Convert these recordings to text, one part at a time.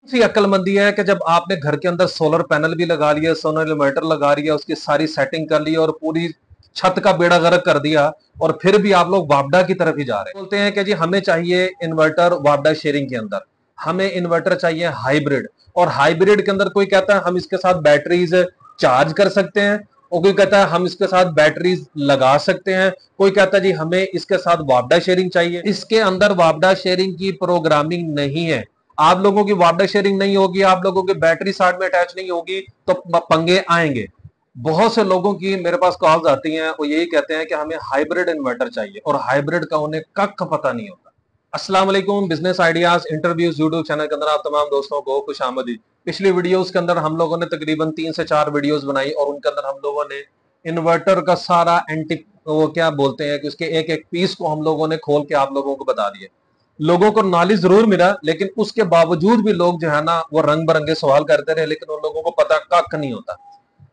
सी अक्लमंदी है कि जब आपने घर के अंदर सोलर पैनल भी लगा लिया, सोलर इन्वर्टर लगा लिया, उसकी सारी सेटिंग कर ली और पूरी छत का बेड़ा गर्क कर दिया, और फिर भी आप लोग वापडा की तरफ ही जा रहे हैं। बोलते हैं कि जी हमें चाहिए इन्वर्टर वापडा शेयरिंग के अंदर, हमें इन्वर्टर चाहिए हाइब्रिड, और हाइब्रिड के अंदर कोई कहता है हम इसके साथ बैटरीज चार्ज कर सकते हैं, और कोई कहता है हम इसके साथ बैटरीज लगा सकते हैं, कोई कहता है जी हमें इसके साथ वापडा शेयरिंग चाहिए। इसके अंदर वापडा शेयरिंग की प्रोग्रामिंग नहीं है। आप लोगों की वापडा शेयरिंग नहीं होगी, आप लोगों की बैटरी साथ में अटैच नहीं होगी, तो पंगे आएंगे। बहुत से लोगों की मेरे पास कॉल्स आती हैं, वो यही कहते हैं कि हमें हाइब्रिड इन्वर्टर चाहिए, और हाइब्रिड का उन्हें कख पता नहीं होता। अस्सलाम वालेकुम, business ideas interviews YouTube channel के अंदर आप तमाम दोस्तों को खुश आमदीद। पिछली वीडियोस के अंदर हम लोगों ने तकरीबन 3 से 4 वीडियोस बनाई, और उनके अंदर हम लोगों ने इन्वर्टर का सारा एंटी वो क्या बोलते हैं कि उसके एक एक पीस को हम लोगों ने खोल के आप लोगों को बता दिया। लोगों को नॉलेज जरूर मिला, लेकिन उसके बावजूद भी लोग जो है ना वो रंग बिरंगे सवाल करते रहे, लेकिन उन लोगों को पता कख नहीं होता।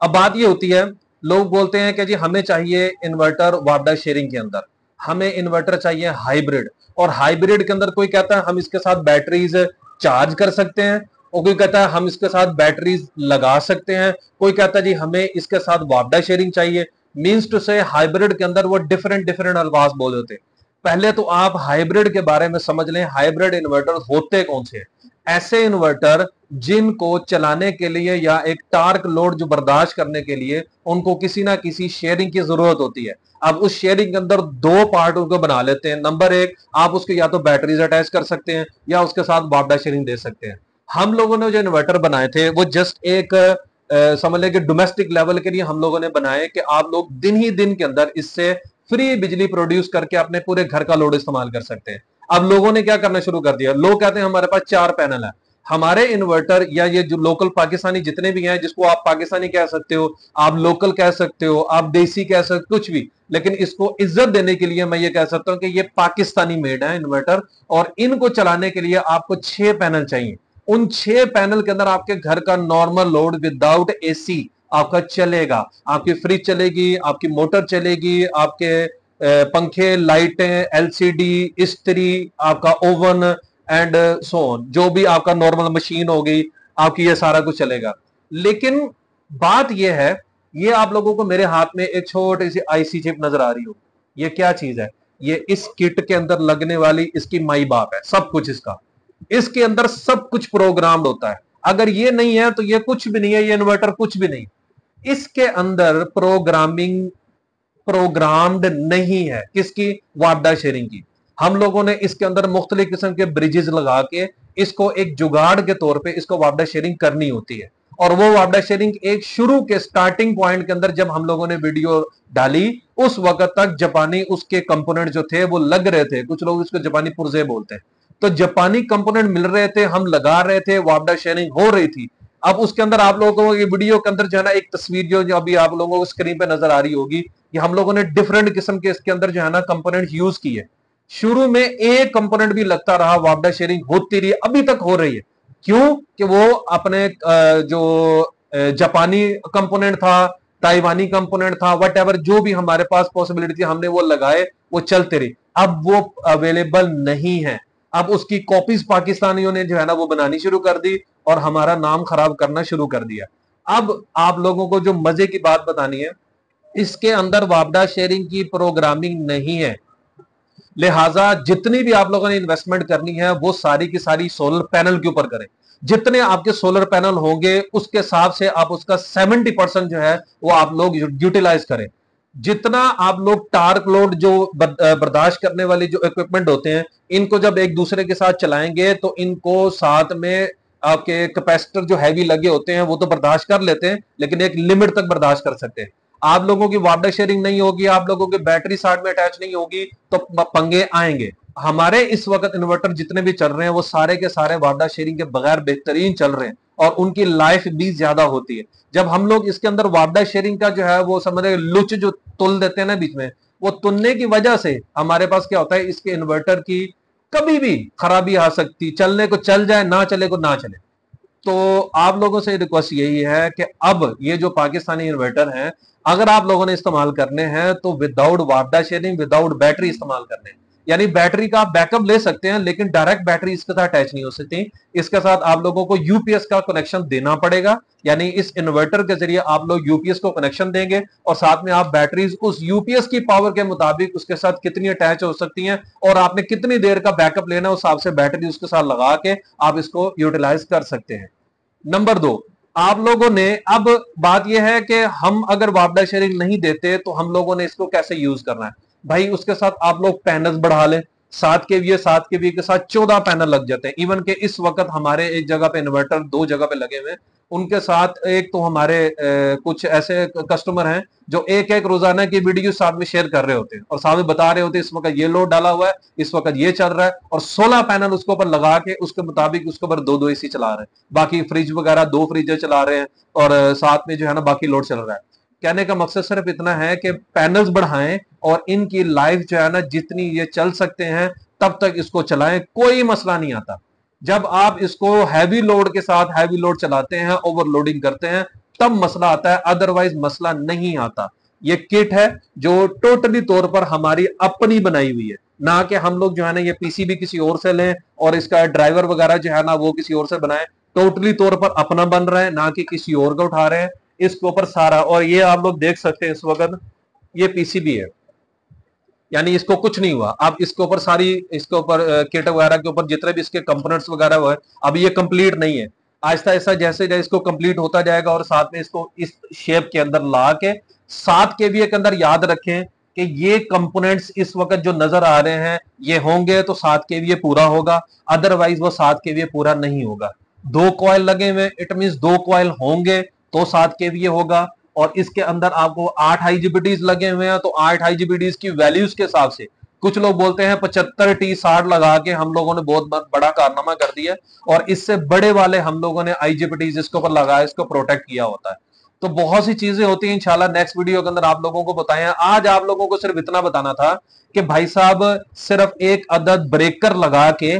अब बात ये होती है, लोग बोलते हैं कि जी हमें चाहिए इन्वर्टर वापडा शेयरिंग के अंदर, हमें इन्वर्टर चाहिए हाइब्रिड, और हाइब्रिड के अंदर कोई कहता है हम इसके साथ बैटरीज चार्ज कर सकते हैं, और कोई कहता है हम इसके साथ बैटरीज लगा सकते हैं, कोई कहता है जी हमें इसके साथ वापडा शेयरिंग चाहिए। मींस टू से हाइब्रिड के अंदर वो डिफरेंट डिफरेंट अल्फाज बोल देते हैं। पहले तो आप हाइब्रिड के बारे में समझ लें, हाइब्रिड इन्वर्टर होते कौन से हैं। ऐसे इन्वर्टर जिनको चलाने के लिए या एक टार्क लोड जो बर्दाश्त करने के लिए उनको किसी ना किसी शेयरिंग की जरूरत होती है। अब उस शेयरिंग के अंदर दो पार्ट उनको बना लेते हैं। नंबर एक, आप उसके या तो बैटरीज अटैच कर सकते हैं या उसके साथ वापडा शेयरिंग दे सकते हैं। हम लोगों ने जो इन्वर्टर बनाए थे वो जस्ट एक समझ लें कि डोमेस्टिक लेवल के लिए हम लोगों ने बनाए कि आप लोग दिन ही दिन के अंदर इससे फ्री बिजली प्रोड्यूस करके अपने पूरे घर का लोड इस्तेमाल कर सकते हैं। अब लोगों ने क्या करना शुरू कर दिया, लोग कहते हैं हमारे पास 4 पैनल है। हमारे इन्वर्टर या ये जो लोकल पाकिस्तानी जितने भी हैं, जिसको आप पाकिस्तानी कह सकते हो, आप लोकल कह सकते हो, आप देसी कह सकते हो, कुछ भी, लेकिन इसको इज्जत देने के लिए मैं ये कह सकता हूं कि ये पाकिस्तानी मेड है इन्वर्टर, और इनको चलाने के लिए आपको 6 पैनल चाहिए। उन 6 पैनल के अंदर आपके घर का नॉर्मल लोड विदाउट एसी आपका चलेगा। आपकी फ्रिज चलेगी, आपकी मोटर चलेगी, आपके पंखे, लाइटें, एलसीडी, इस्त्री, आपका ओवन एंड सो ऑन, जो भी आपका नॉर्मल मशीन होगी आपकी, ये सारा कुछ चलेगा। लेकिन बात यह है, ये आप लोगों को मेरे हाथ में एक छोटी सी आईसी चिप नजर आ रही हो, ये क्या चीज है? ये इस किट के अंदर लगने वाली इसकी माई बाप है, सब कुछ इसका। इसके अंदर सब कुछ प्रोग्राम्ड होता है। अगर ये नहीं है तो ये कुछ भी नहीं है, ये इन्वर्टर कुछ भी नहीं। इसके अंदर प्रोग्राम्ड नहीं है, किसकी? वापडा शेयरिंग की। हम लोगों ने इसके अंदर मुख्तलिफ किस्म के ब्रिजेस लगा के इसको एक जुगाड़ के तौर पे इसको वापडा शेयरिंग करनी होती है। और वो वापडा शेयरिंग एक शुरू के स्टार्टिंग पॉइंट के अंदर जब हम लोगों ने वीडियो डाली, उस वक्त तक जापानी उसके कंपोनेंट जो थे वो लग रहे थे। कुछ लोग इसको जापानी पुर्जे बोलते हैं। तो जापानी कंपोनेंट मिल रहे थे, हम लगा रहे थे, वापडा शेयरिंग हो रही थी। अब उसके अंदर आप लोगों को ये वीडियो के अंदर जो है ना एक तस्वीर जो अभी आप लोगों को स्क्रीन पे नजर आ रही होगी, कि हम लोगों ने डिफरेंट किस्म के इसके अंदर जो है ना कंपोनेंट यूज किए। शुरू में एक कंपोनेंट भी लगता रहा, वापडा शेयरिंग होती रही, अभी तक हो रही है। क्यों? कि वो अपने जो जापानी कंपोनेंट था, ताइवानी कंपोनेंट था, वट एवर जो भी हमारे पास पॉसिबिलिटी थी हमने वो लगाए, वो चलते रही। अब वो अवेलेबल नहीं है। अब उसकी कॉपीज पाकिस्तानियों ने जो है ना वो बनानी शुरू कर दी और हमारा नाम खराब करना शुरू कर दिया। अब आप लोगों को जो मजे की बात बतानी है, इसके अंदर वापडा शेयरिंग की प्रोग्रामिंग नहीं है। लिहाजा जितनी भी आप लोगों ने इन्वेस्टमेंट करनी है वो सारी की सारी सोलर पैनल के ऊपर करें। जितने आपके सोलर पैनल होंगे उसके हिसाब से आप उसका 70% जो है वो आप लोग यूटिलाइज करें। जितना आप लोग टार्क लोड जो बर्दाश्त करने वाली जो इक्विपमेंट होते हैं, इनको जब एक दूसरे के साथ चलाएंगे तो इनको साथ में आपके कैपेसिटर जो हैवी लगे होते हैं वो तो बर्दाश्त कर लेते हैं, लेकिन एक लिमिट तक बर्दाश्त कर सकते हैं। आप लोगों की वापडा शेयरिंग नहीं होगी, आप लोगों की बैटरी साथ में अटैच नहीं होगी, तो पंगे आएंगे। हमारे इस वक्त इन्वर्टर जितने भी चल रहे हैं वो सारे के सारे वापडा शेयरिंग के बगैर बेहतरीन चल रहे हैं, और उनकी लाइफ भी ज्यादा होती है। जब हम लोग इसके अंदर वापडा शेयरिंग का जो है वो समझ लुच जो तुल देते हैं ना बीच में, वो तुलने की वजह से हमारे पास क्या होता है, इसके इन्वर्टर की कभी भी खराबी आ सकती, चलने को चल जाए, ना चले को ना चले। तो आप लोगों से रिक्वेस्ट यही है कि अब ये जो पाकिस्तानी इन्वर्टर हैं, अगर आप लोगों ने इस्तेमाल करने हैं तो विदाउट वापडा शेयरिंग, विदाउट बैटरी इस्तेमाल करने हैं। यानी बैटरी का आप बैकअप ले सकते हैं, लेकिन डायरेक्ट बैटरी इसके साथ अटैच नहीं हो सकती। इसके साथ आप लोगों को यूपीएस का कनेक्शन देना पड़ेगा, यानी इस इन्वर्टर के जरिए आप लोग यूपीएस को कनेक्शन देंगे और साथ में आप बैटरीज उस यूपीएस की पावर के मुताबिक उसके साथ कितनी अटैच हो सकती हैं और आपने कितनी देर का बैकअप लेना है, उस हिसाब से बैटरी उसके साथ लगा के आप इसको यूटिलाइज कर सकते हैं। नंबर 2, आप लोगों ने, अब बात यह है कि हम अगर वापडा शेयरिंग नहीं देते तो हम लोगों ने इसको कैसे यूज करना है। भाई उसके साथ आप लोग पैनल्स बढ़ा लें, 7 kVA के साथ 14 पैनल लग जाते हैं। इवन के इस वक्त हमारे एक जगह पे इन्वर्टर 2 जगह पे लगे हुए हैं, उनके साथ एक तो हमारे कुछ ऐसे कस्टमर हैं जो एक एक रोजाना की वीडियो साथ में शेयर कर रहे होते हैं और साथ में बता रहे होते हैं इस वक्त ये लोड डाला हुआ है, इस वक्त ये चल रहा है, और 16 पैनल उसके ऊपर लगा के उसके मुताबिक उसके ऊपर 2-2 एसी चला रहे हैं, बाकी फ्रिज वगैरह 2 फ्रिज चला रहे हैं और साथ में जो है ना बाकी लोड चल रहा है। कहने का मकसद सिर्फ इतना है कि पैनल्स बढ़ाएं और इनकी लाइफ जो है ना जितनी ये चल सकते हैं तब तक इसको चलाएं, कोई मसला नहीं आता। जब आप इसको हैवी लोड के साथ हैवी लोड चलाते हैं, ओवरलोडिंग करते हैं, तब मसला आता है, अदरवाइज मसला नहीं आता। ये किट है जो टोटली तौर पर हमारी अपनी बनाई हुई है, ना कि हम लोग जो है ना ये पीसीबी किसी और से लें और इसका ड्राइवर वगैरह जो है ना वो किसी और से बनाए। टोटली तौर पर अपना बन रहा है, ना कि किसी और का उठा रहे हैं इसके ऊपर सारा। और ये आप लोग देख सकते हैं इस वक्त ये पीसीबी है, यानी इसको कुछ नहीं हुआ। अब इसके ऊपर सारी, इसके ऊपर किट वगैरह के ऊपर जितने भी इसके कंपोनेंट्स वगैरह हुए, अब ये कंप्लीट नहीं है। आहिस्ता आहिस्ता जैसे जैसे इसको कंप्लीट होता जाएगा और साथ में इसको इस शेप के अंदर ला के 7 kVA के अंदर, याद रखें कि ये कंपोनेंट्स इस वक्त जो नजर आ रहे हैं ये होंगे तो 7 kVA पूरा होगा, अदरवाइज वो 7 kVA पूरा नहीं होगा। 2 कॉइल लगे हुए, इट मीन 2 कॉइल होंगे तो 7 kVA होगा। और इसके अंदर आपको 8 आईजीबीटीज लगे हुए हैं, तो 8 आईजीबीटीज की वैल्यूज के हिसाब से कुछ लोग बोलते हैं 75T60 लगा के हम लोगों ने बहुत बड़ा कारनामा कर दिया, और इससे बड़े वाले हम लोगों ने आईजीबीटीज इसके ऊपर लगाया, इसको प्रोटेक्ट किया होता है। तो बहुत सी चीजें होती हैं, इंशाल्लाह नेक्स्ट वीडियो के अंदर आप लोगों को बताएं। आज आप लोगों को सिर्फ इतना बताना था कि भाई साहब सिर्फ एक अदद ब्रेकर लगा के,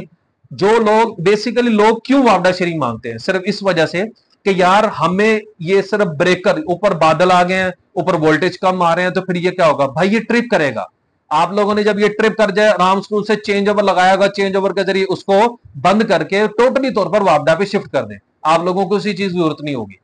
जो लोग बेसिकली लोग क्यों वापडा शेयरिंग मांगते हैं, सिर्फ इस वजह से कि यार हमें ये सिर्फ ब्रेकर, ऊपर बादल आ गए हैं, ऊपर वोल्टेज कम आ रहे हैं, तो फिर ये क्या होगा भाई, ये ट्रिप करेगा। आप लोगों ने जब ये ट्रिप कर जाए, आराम स्कूल से चेंज ओवर लगाया होगा, चेंज ओवर के जरिए उसको बंद करके टोटली तौर पर वापडा पे शिफ्ट कर दें, आप लोगों को उसी चीज की जरूरत नहीं होगी।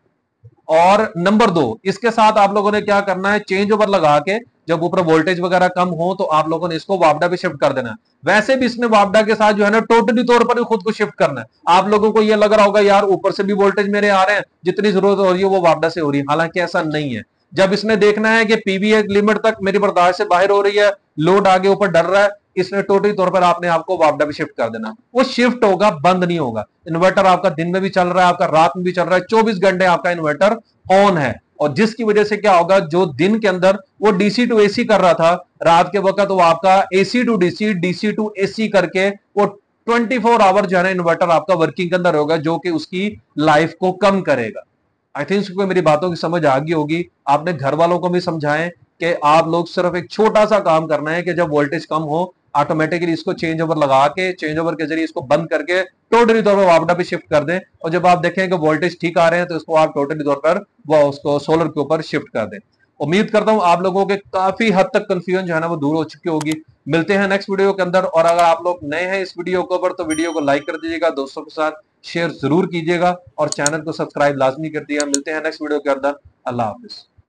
और नंबर 2, इसके साथ आप लोगों ने क्या करना है, चेंज ओवर लगा के जब ऊपर वोल्टेज वगैरह कम हो तो आप लोगों ने इसको वापडा पे शिफ्ट कर देना है। वैसे भी इसने वापडा के साथ जो है ना टोटली तौर पर खुद को शिफ्ट करना है। आप लोगों को ये लग रहा होगा यार ऊपर से भी वोल्टेज मेरे आ रहे हैं, जितनी जरूरत हो रही है वो वापडा से हो रही है, हालांकि ऐसा नहीं है। जब इसने देखना है कि पीवी एक लिमिट तक मेरी बर्दाश्त से बाहर हो रही है, लोड आगे ऊपर डर रहा है, इसने टोटली तौर पर आपने आपको वापडा पे शिफ्ट कर देना। वो शिफ्ट होगा, बंद नहीं होगा। इन्वर्टर आपका दिन में भी चल रहा है, आपका रात में भी चल रहा है, 24 घंटे आपका इन्वर्टर ऑन है। और जिसकी वजह से क्या होगा, जो दिन के अंदर वो डीसी टू एसी कर रहा था, रात के वक्त वो आपका AC to DC, DC to AC करके वो 24 आवर जो है ना इन्वर्टर आपका वर्किंग के अंदर होगा, जो कि उसकी लाइफ को कम करेगा। आई थिंक मेरी बातों की समझ आ गई होगी। आपने घर वालों को भी समझाएं कि आप लोग सिर्फ एक छोटा सा काम करना है कि जब वोल्टेज कम हो ऑटोमेटिकली इसको चेंज ओवर लगा के, चेंज ओवर के जरिए इसको बंद करके टोटली तौर पर वापडा पे शिफ्ट कर दें। और जब आप देखें कि वोल्टेज ठीक आ रहे हैं तो इसको आप टोटली तौर पर वो उसको सोलर के ऊपर शिफ्ट कर दें। उम्मीद करता हूं आप लोगों के काफी हद तक कंफ्यूजन जो है ना वो दूर हो चुकी होगी। मिलते हैं नेक्स्ट वीडियो के अंदर, और अगर आप लोग नए हैं इस वीडियो के ऊपर तो वीडियो को लाइक कर दीजिएगा, दोस्तों के साथ शेयर जरूर कीजिएगा और चैनल को सब्सक्राइब लाजमी कर दिया। मिलते हैं नेक्स्ट वीडियो के अंदर, अल्लाह हाफिज।